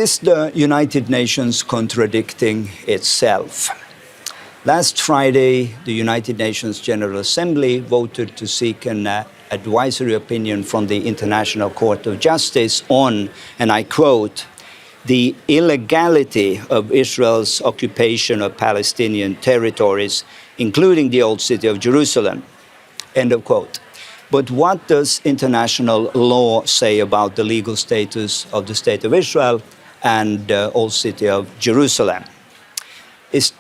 Is the United Nations contradicting itself? Last Friday, the United Nations General Assembly voted to seek an advisory opinion from the International Court of Justice on, and I quote, the illegality of Israel's occupation of Palestinian territories, including the old city of Jerusalem, end of quote. But what does international law say about the legal status of the State of Israel and the old city of Jerusalem?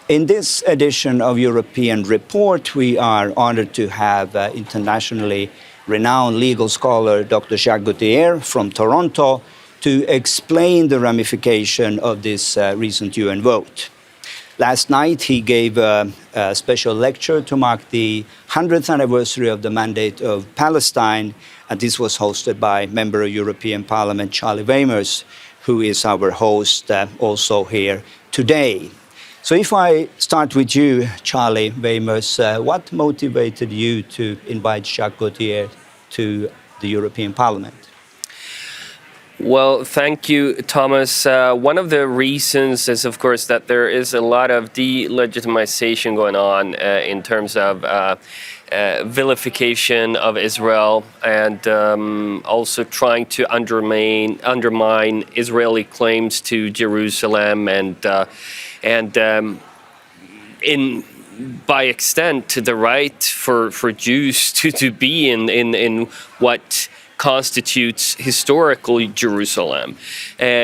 In this edition of European Report, we are honored to have internationally renowned legal scholar Dr. Jacques Gauthier from Toronto to explain the ramification of this recent UN vote. Last night, he gave a special lecture to mark the 100th anniversary of the mandate of Palestine, and this was hosted by Member of European Parliament Charlie Weimers, who is our host also here today. So if I start with you, Charlie Weimers, what motivated you to invite Jacques Gauthier to the European Parliament? Well, thank you, Thomas. One of the reasons is, of course, that there is a lot of delegitimization going on in terms of vilification of Israel and also trying to undermine Israeli claims to Jerusalem and by extent to the right for Jews to be in what constitutes historical Jerusalem.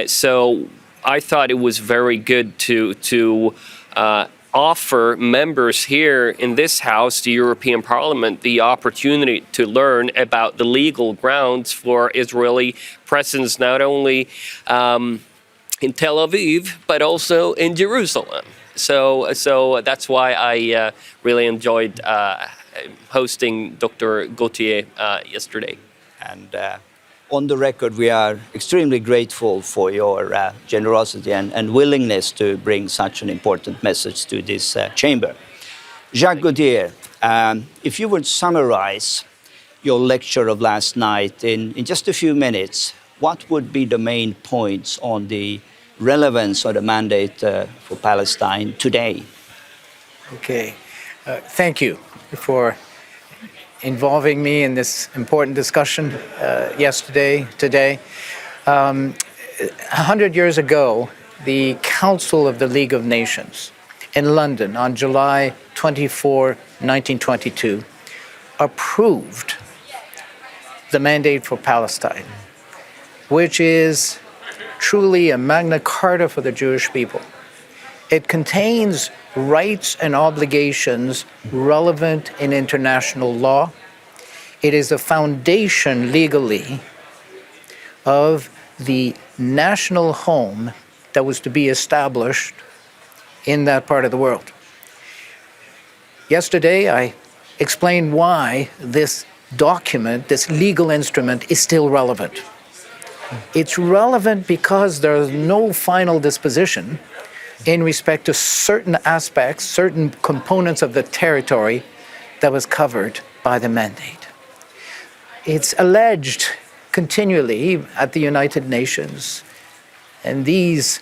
So I thought it was very good to offer members here in this House, the European Parliament, the opportunity to learn about the legal grounds for Israeli presence, not only in Tel Aviv, but also in Jerusalem. So that's why I really enjoyed hosting Dr. Gauthier yesterday. And on the record, we are extremely grateful for your generosity and willingness to bring such an important message to this chamber. Jacques Gauthier, if you would summarize your lecture of last night in just a few minutes, what would be the main points on the relevance of the mandate for Palestine today? Okay. Thank you for involving me in this important discussion today. 100 years ago, the Council of the League of Nations in London on July 24, 1922, approved the mandate for Palestine, which is truly a Magna Carta for the Jewish people. It contains rights and obligations relevant in international law. It is the foundation legally of the national home that was to be established in that part of the world. Yesterday, I explained why this document, this legal instrument, is still relevant. It's relevant because there is no final disposition in respect to certain aspects, certain components of the territory that was covered by the mandate. It's alleged continually at the United Nations and these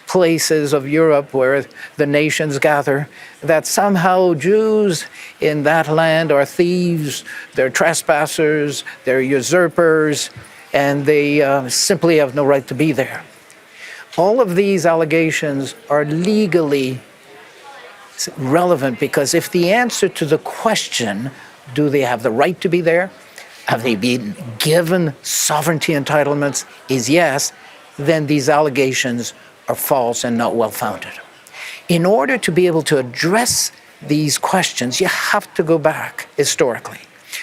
places of Europe where the nations gather that somehow Jews in that land are thieves, they're trespassers, they're usurpers, and they simply have no right to be there. All of these allegations are legally relevant because if the answer to the question, do they have the right to be there? Have they been given sovereignty entitlements? Is yes, then these allegations are false and not well-founded. In order to be able to address these questions, you have to go back historically.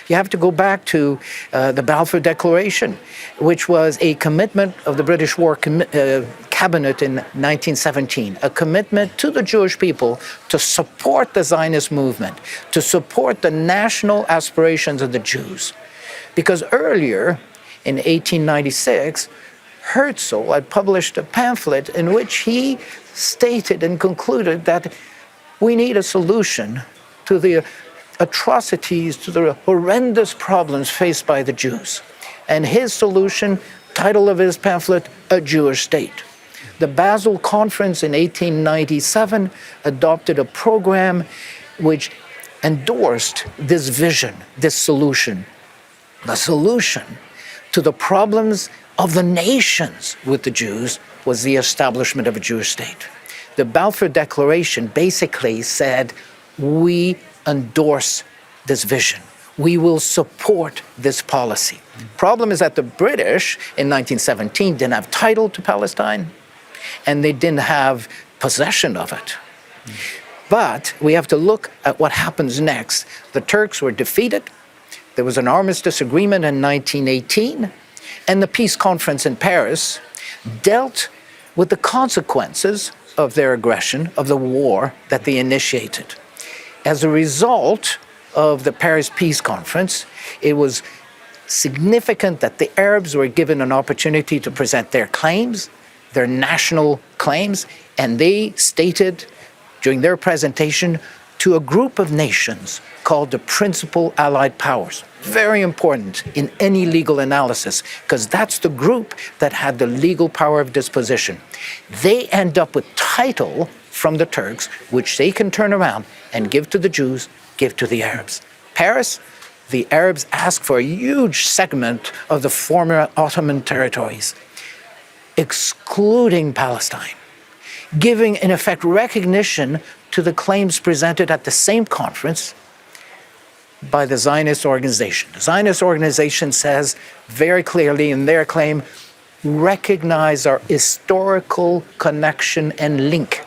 You have to go back to the Balfour Declaration, which was a commitment of the British War Cabinet in 1917, a commitment to the Jewish people to support the Zionist movement, to support the national aspirations of the Jews. Because earlier, in 1896, Herzl had published a pamphlet in which he stated and concluded that we need a solution to the atrocities, to the horrendous problems faced by the Jews. And his solution title of his pamphlet, A Jewish State. The Basel Conference in 1897 adopted a program which endorsed this vision, this solution. The solution to the problems of the nations with the Jews was the establishment of a Jewish state. The Balfour Declaration basically said, we endorse this vision. We will support this policy. Problem is that the British in 1917 didn't have title to Palestine, and they didn't have possession of it. But we have to look at what happens next. The Turks were defeated. There was an armistice agreement in 1918, and the peace conference in Paris dealt with the consequences of their aggression, of the war that they initiated. As a result of the Paris Peace Conference, it was significant that the Arabs were given an opportunity to present their claims, their national claims, and they stated during their presentation to a group of nations called the Principal Allied Powers. Very important in any legal analysis, because that's the group that had the legal power of disposition. They end up with title from the Turks, which they can turn around and give to the Jews, give to the Arabs. Paris, the Arabs ask for a huge segment of the former Ottoman territories, excluding Palestine, giving, in effect, recognition to the claims presented at the same conference by the Zionist organization. The Zionist organization says very clearly in their claim, recognize our historical connection and link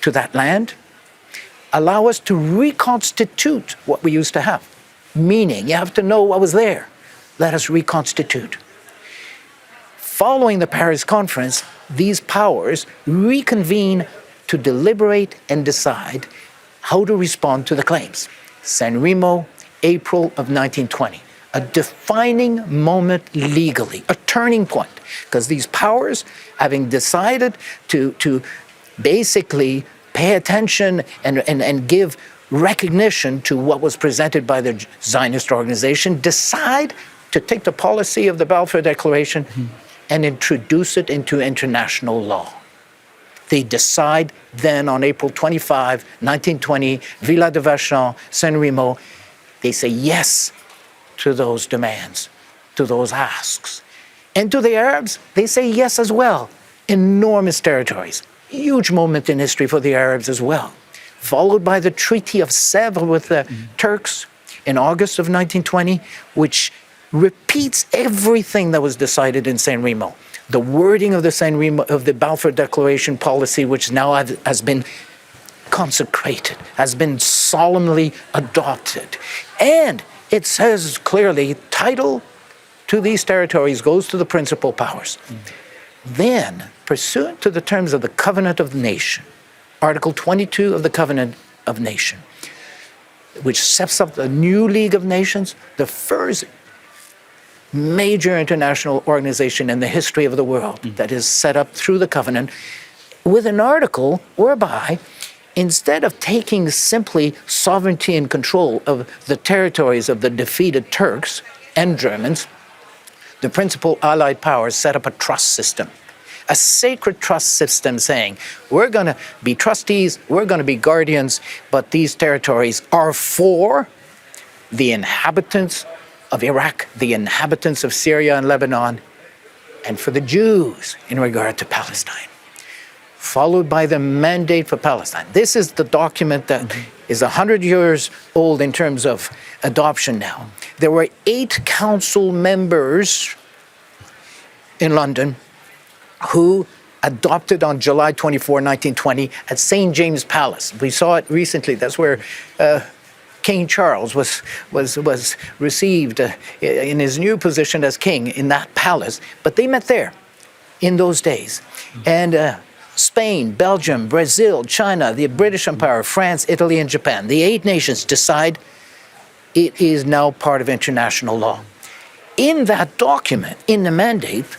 to that land, allow us to reconstitute what we used to have. Meaning, you have to know what was there. Let us reconstitute. Following the Paris Conference, these powers reconvene to deliberate and decide how to respond to the claims. San Remo, April of 1920. A defining moment legally, a turning point, because these powers, having decided to basically pay attention and give recognition to what was presented by the Zionist organization, decide to take the policy of the Balfour Declaration and introduce it into international law. They decide then on April 25, 1920, Villa de Vachon, San Remo, they say yes to those demands, to those asks. And to the Arabs, they say yes as well. Enormous territories. Huge moment in history for the Arabs as well. Followed by the Treaty of Sèvres with the Turks in August of 1920, which repeats everything that was decided in San Remo. The wording of the Balfour Declaration policy, which now has been consecrated, has been solemnly adopted. And it says clearly, title to these territories goes to the principal powers. Then, pursuant to the terms of the Covenant of the Nation, Article 22 of the Covenant of Nation, which sets up the new League of Nations, the first major international organization in the history of the world that is set up through the covenant, with an article whereby instead of taking simply sovereignty and control of the territories of the defeated Turks and Germans, the principal Allied powers set up a trust system, a sacred trust system saying, we're going to be trustees, we're going to be guardians, but these territories are for the inhabitants of Iraq, the inhabitants of Syria and Lebanon, and for the Jews in regard to Palestine. Followed by the Mandate for Palestine. This is the document that is 100 years old in terms of adoption now. There were 8 council members in London who adopted on July 24, 1920 at St. James Palace. We saw it recently. That's where King Charles was received in his new position as king in that palace. But they met there in those days. And Spain, Belgium, Brazil, China, the British Empire, France, Italy, and Japan, the 8 nations decide it is now part of international law. In that document, in the mandate,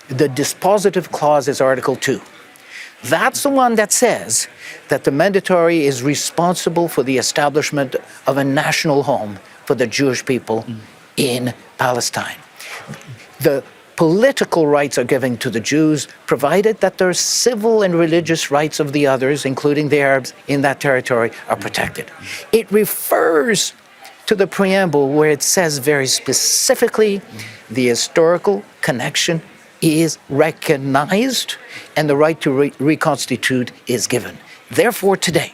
the dispositive clause is Article 2. That's the one that says that the mandatory is responsible for the establishment of a national home for the Jewish people in Palestine. The political rights are given to the Jews, provided that their civil and religious rights of the others, including the Arabs in that territory, are protected. It refers to the preamble where it says very specifically the historical connection is recognized and the right to reconstitute is given. Therefore, today,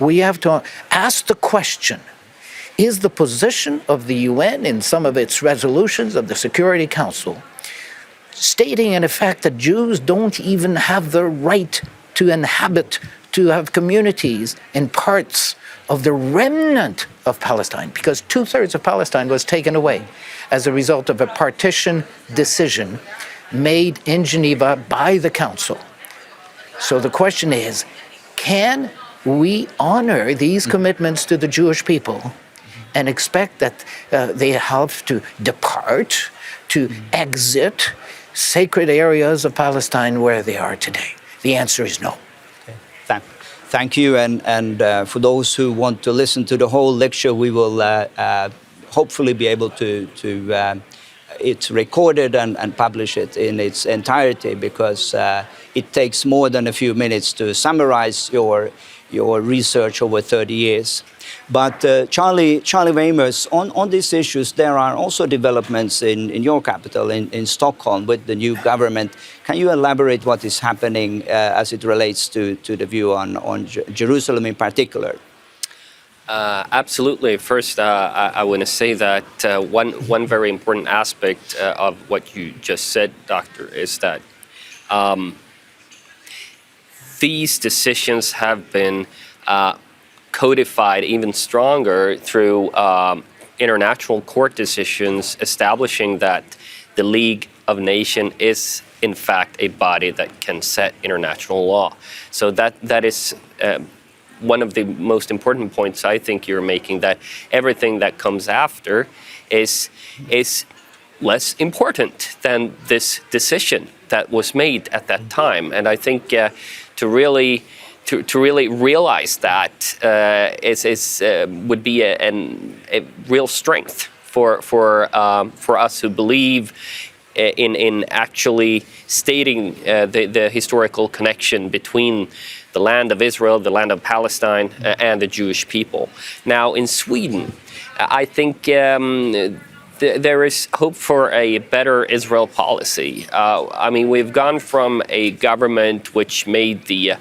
we have to ask the question, is the position of the UN in some of its resolutions of the Security Council stating in effect that Jews don't even have the right to inhabit, to have communities in parts of the remnant of Palestine, because 2/3 of Palestine was taken away as a result of a partition decision made in Geneva by the Council. So the question is, can we honor these commitments to the Jewish people and expect that they have to depart, to exit sacred areas of Palestine where they are today? The answer is no. Okay. Thank you. And for those who want to listen to the whole lecture, we will hopefully be able to it's recorded and publish it in its entirety, because it takes more than a few minutes to summarize your research over 30 years. But Charlie Weimers, on these issues, there are also developments in your capital, in Stockholm, with the new government. Can you elaborate what is happening as it relates to the view on Jerusalem in particular? Absolutely. First, I want to say that one very important aspect of what you just said, Doctor, is that these decisions have been codified even stronger through international court decisions establishing that the League of Nations is in fact a body that can set international law. So that is one of the most important points I think you're making, that everything that comes after is less important than this decision that was made at that time. And I think to really realize that would be a real strength for us who believe in actually stating the historical connection between the land of Israel, the land of Palestine, and the Jewish people. Now, in Sweden, I think there is hope for a better Israel policy. I mean, we've gone from a government which made the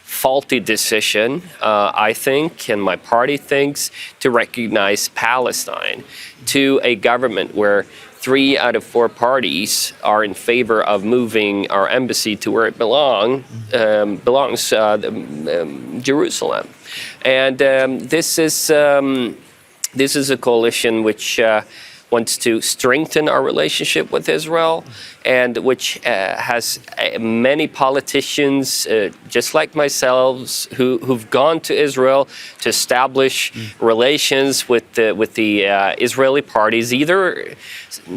faulty decision, I think, and my party thinks, to recognize Palestine, to a government where 3 out of 4 parties are in favor of moving our embassy to where it belongs, Jerusalem. And this is a coalition which wants to strengthen our relationship with Israel, and which has many politicians, just like myself, who've gone to Israel to establish relations with the Israeli parties, either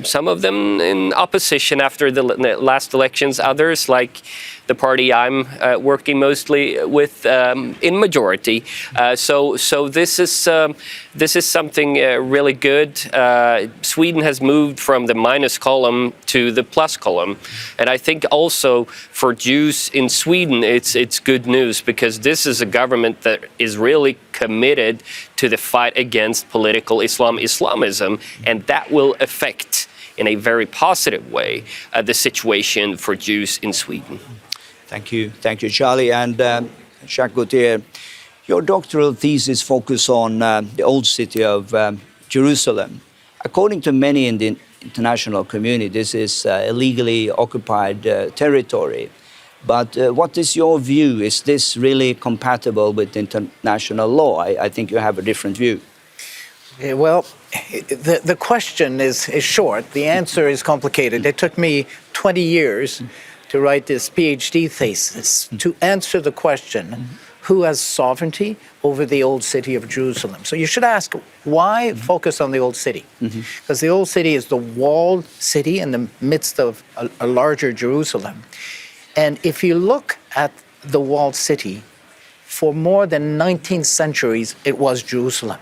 some of them in opposition after the last elections, others like the party I'm working mostly with in majority. So this is something really good. Sweden has moved from the minus column to the plus column, and I think also for Jews in Sweden it's good news, because this is a government that is really committed to the fight against political Islamism, and that will affect in a very positive way the situation for Jews in Sweden. Thank you, Charlie. And Jacques Gauthier, your doctoral thesis focuses on the old city of Jerusalem. According to many in the international community, this is illegally occupied territory. But what is your view? Is this really compatible with international law? I think you have a different view. Well, the question is short. The answer is complicated. It took me 20 years to write this PhD thesis to answer the question, who has sovereignty over the old city of Jerusalem? So you should ask, why focus on the old city? Because the old city is the walled city in the midst of a larger Jerusalem. And if you look at the walled city, for more than 19 centuries, it was Jerusalem.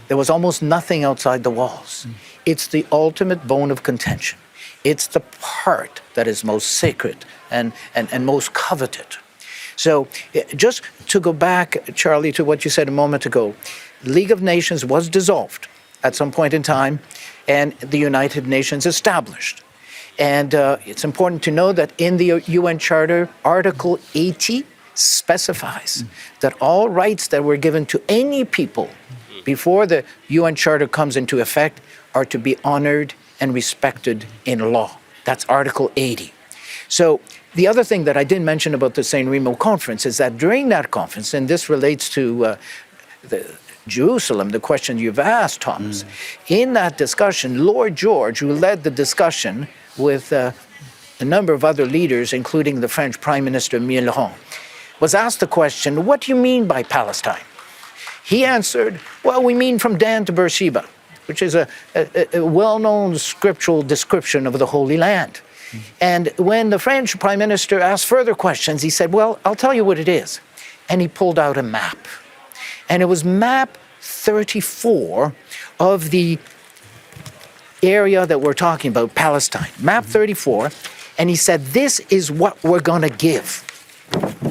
There was almost nothing outside the walls. It's the ultimate bone of contention. It's the part that is most sacred and most coveted. So just to go back, Charlie, to what you said a moment ago, League of Nations was dissolved at some point in time, and the United Nations established. And it's important to know that in the UN Charter, Article 80 specifies that all rights that were given to any people before the UN Charter comes into effect are to be honored and respected in law. That's Article 80. So the other thing that I didn't mention about the San Remo conference is that during that conference, and this relates to Jerusalem, the question you've asked, Thomas, in that discussion, Lord George, who led the discussion with a number of other leaders, including the French Prime Minister Mitterrand, was asked the question, what do you mean by Palestine? He answered, well, we mean from Dan to Beersheba, which is a well-known scriptural description of the Holy Land. And when the French Prime Minister asked further questions, he said, well, I'll tell you what it is. And he pulled out a map. And it was map 34 of the area that we're talking about, Palestine. Map 34. And he said, this is what we're going to give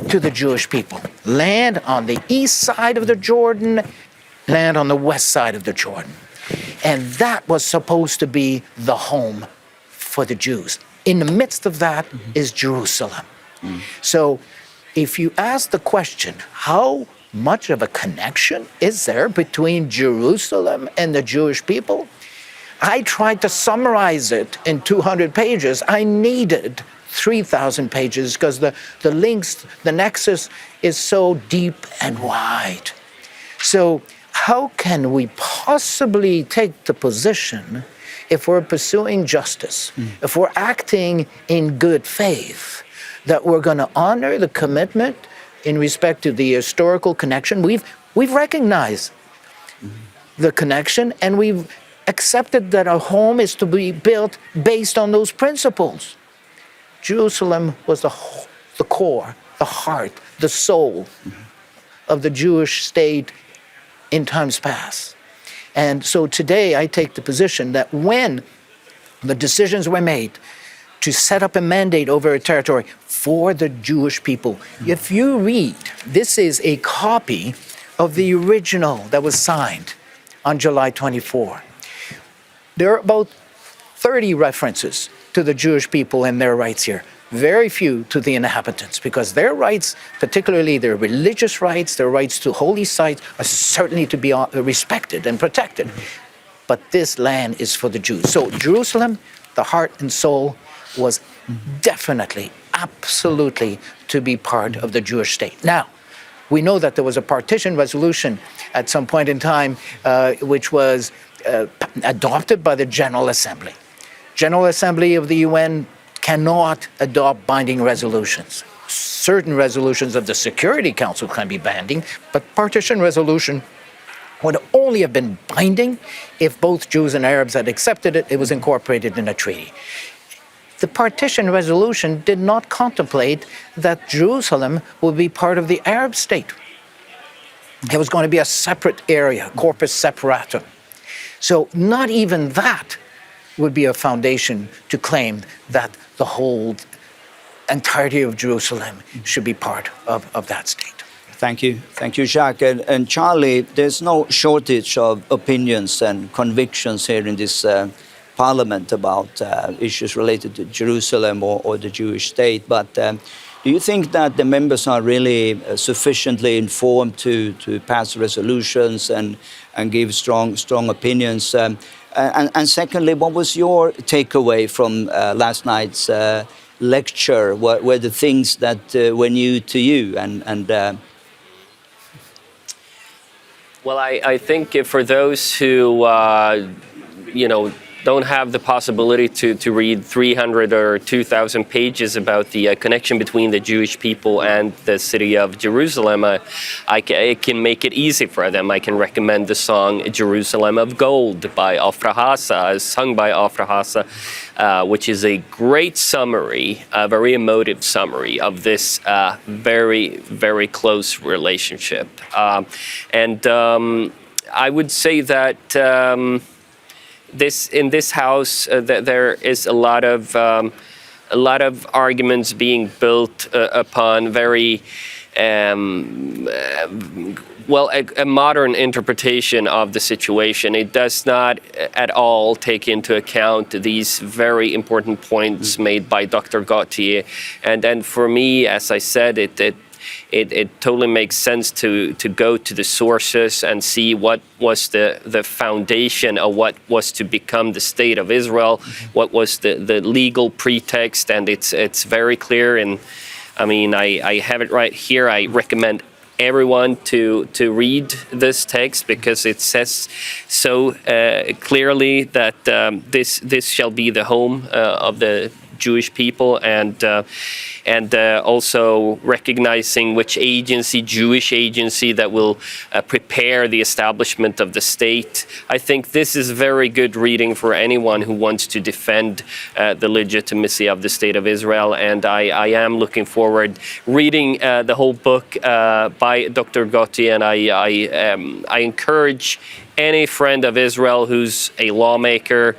to the Jewish people. Land on the east side of the Jordan, land on the west side of the Jordan. And that was supposed to be the home for the Jews. In the midst of that is Jerusalem. So if you ask the question, how much of a connection is there between Jerusalem and the Jewish people? I tried to summarize it in 200 pages. I needed 3,000 pages because the links, the nexus is so deep and wide. So how can we possibly take the position, if we're pursuing justice, if we're acting in good faith, that we're going to honor the commitment in respect to the historical connection? We've recognized the connection, and we've accepted that a home is to be built based on those principles. Jerusalem was the core, the heart, the soul of the Jewish state in times past. And so today I take the position that when the decisions were made to set up a mandate over a territory for the Jewish people, if you read, this is a copy of the original that was signed on July 24. There are about 30 references to the Jewish people and their rights here. Very few to the inhabitants, because their rights, particularly their religious rights, their rights to holy sites, are certainly to be respected and protected. But this land is for the Jews. So Jerusalem, the heart and soul, was definitely, absolutely to be part of the Jewish state. Now, we know that there was a partition resolution at some point in time, which was adopted by the General Assembly. General Assembly of the UN cannot adopt binding resolutions. Certain resolutions of the Security Council can be binding, but partition resolution would only have been binding if both Jews and Arabs had accepted it. It was incorporated in a treaty. The partition resolution did not contemplate that Jerusalem would be part of the Arab state. It was going to be a separate area, corpus separatum. So not even that would be a foundation to claim that the whole entirety of Jerusalem should be part of that state. Thank you. Thank you, Jacques. And Charlie, there's no shortage of opinions and convictions here in this parliament about issues related to Jerusalem or the Jewish state. But do you think that the members are really sufficiently informed to pass resolutions and give strong opinions? And secondly, what was your takeaway from last night's lecture? What were the things that were new to you? Well, I think for those who, don't have the possibility to read 300 or 2,000 pages about the connection between the Jewish people and the city of Jerusalem, I can make it easy for them. I can recommend the song Jerusalem of Gold by Afra Hassa, sung by Afra Hassa, which is a great summary, a very emotive summary of this very, very close relationship. I would say that in this house there is a lot of arguments being built upon very a modern interpretation of the situation. It does not at all take into account these very important points made by Dr. Gauthier. And then for me, as I said, it totally makes sense to go to the sources and see what was the foundation of what was to become the state of Israel, what was the legal pretext, and it's very clear. And I mean, I have it right here. I recommend everyone to read this text because it says so clearly that this shall be the home of the Jewish people, and also recognizing which agency, Jewish agency, that will prepare the establishment of the state. I think this is very good reading for anyone who wants to defend the legitimacy of the state of Israel, and I am looking forward reading the whole book by Dr. Gauthier, and I encourage any friend of Israel who's a lawmaker,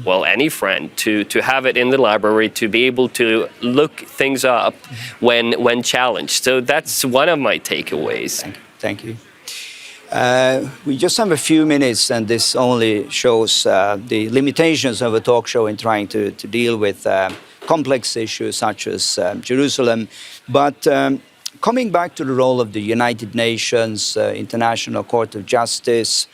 well, any friend, to have it in the library, to be able to look things up when challenged. So that's one of my takeaways. Thank you. We just have a few minutes, and this only shows the limitations of a talk show in trying to deal with complex issues such as Jerusalem. But coming back to the role of the United Nations, International Court of Justice,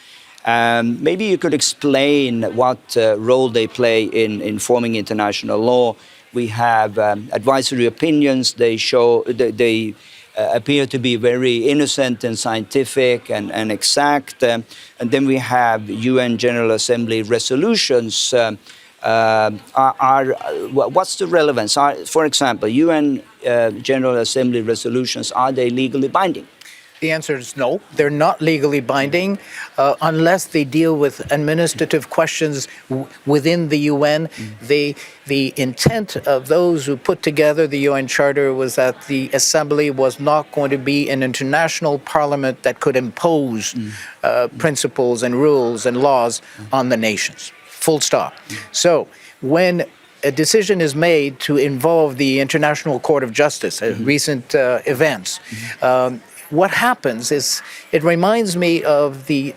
maybe you could explain what role they play in forming international law. We have advisory opinions. They appear to be very innocent and scientific and exact. And then we have UN General Assembly resolutions. What's the relevance? For example, UN General Assembly resolutions, are they legally binding? The answer is no. They're not legally binding unless they deal with administrative questions within the UN. The intent of those who put together the UN Charter was that the Assembly was not going to be an international parliament that could impose principles and rules and laws on the nations. Full stop. So when a decision is made to involve the International Court of Justice, recent events, what happens is, it reminds me of the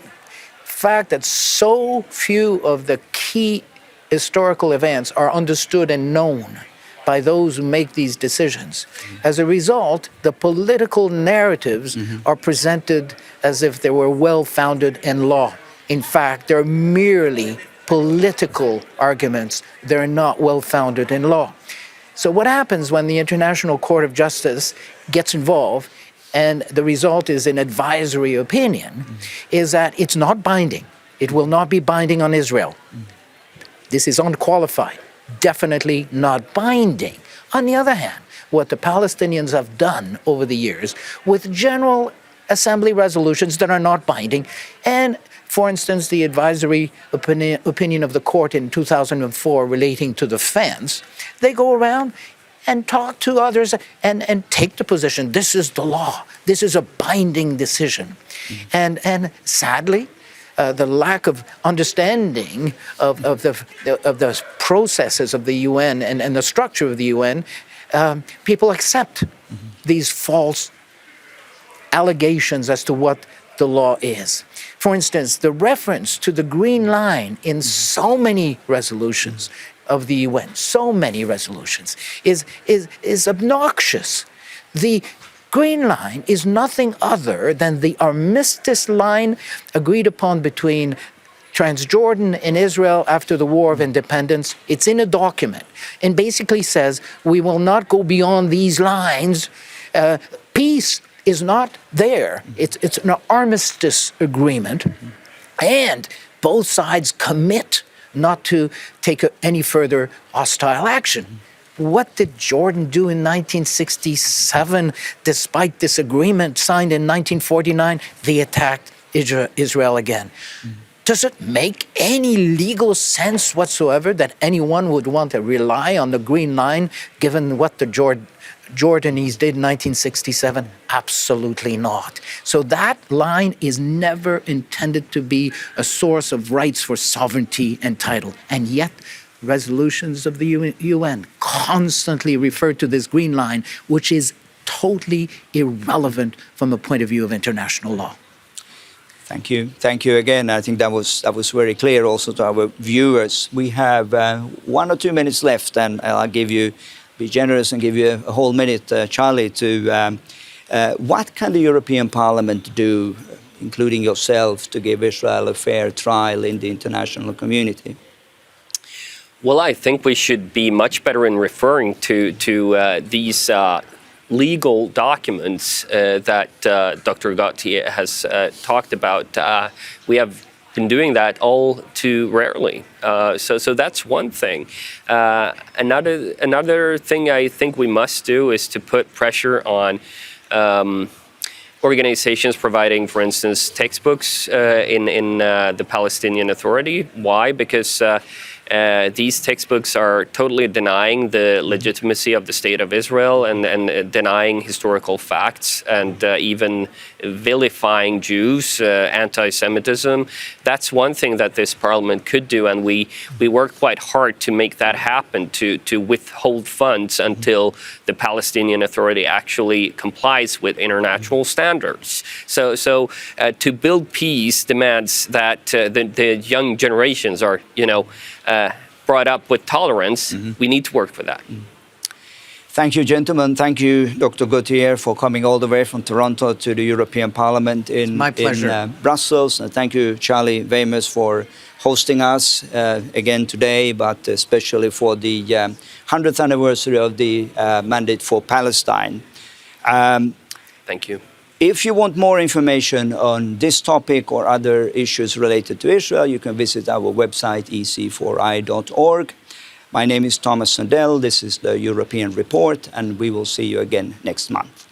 fact that so few of the key historical events are understood and known by those who make these decisions. As a result, the political narratives are presented as if they were well-founded in law. In fact, they're merely political arguments. They're not well-founded in law. So what happens when the International Court of Justice gets involved and the result is an advisory opinion, is that it's not binding. It will not be binding on Israel. This is unqualified, definitely not binding. On the other hand, what the Palestinians have done over the years with General Assembly resolutions that are not binding, and for instance, the advisory opinion of the court in 2004 relating to the fence, they go around and talk to others and take the position, this is the law, this is a binding decision. And sadly, the lack of understanding of the processes of the UN and the structure of the UN, people accept these false allegations as to what the law is. For instance, the reference to the green line in so many resolutions of the UN, so many resolutions, is obnoxious. The green line is nothing other than the armistice line agreed upon between Transjordan and Israel after the War of Independence. It's in a document and basically says we will not go beyond these lines. Peace is not there. It's an armistice agreement, and both sides commit not to take any further hostile action. What did Jordan do in 1967 despite this agreement signed in 1949? They attacked Israel again. Does it make any legal sense whatsoever that anyone would want to rely on the Green Line given what the Jordanese did in 1967? Absolutely not. So that line is never intended to be a source of rights for sovereignty and title. And yet, resolutions of the UN constantly refer to this Green Line, which is totally irrelevant from the point of view of international law. Thank you. Thank you again. I think that was very clear also to our viewers. We have 1 or 2 minutes left, and I'll be generous and give you a whole minute, Charlie, to what can the European Parliament do, including yourself, to give Israel a fair trial in the international community? Well, I think we should be much better in referring to these legal documents that Dr. Gauthier has talked about. We have been doing that all too rarely. So that's one thing. Another thing I think we must do is to put pressure on organizations providing, for instance, textbooks in the Palestinian Authority. Why? Because these textbooks are totally denying the legitimacy of the State of Israel and denying historical facts and even vilifying Jews, anti-Semitism. That's one thing that this parliament could do, and we work quite hard to make that happen, to withhold funds until the Palestinian Authority actually complies with international standards. So to build peace demands that the young generations are, brought up with tolerance. We need to work for that. Thank you, gentlemen. Thank you, Dr. Gauthier, for coming all the way from Toronto to the European Parliament in Brussels. And thank you, Charlie Weimers, for hosting us again today, but especially for the 100th anniversary of the Mandate for Palestine. Thank you. If you want more information on this topic or other issues related to Israel, you can visit our website, ec4i.org. My name is Tomas Sandell. This is the European Report, and we will see you again next month.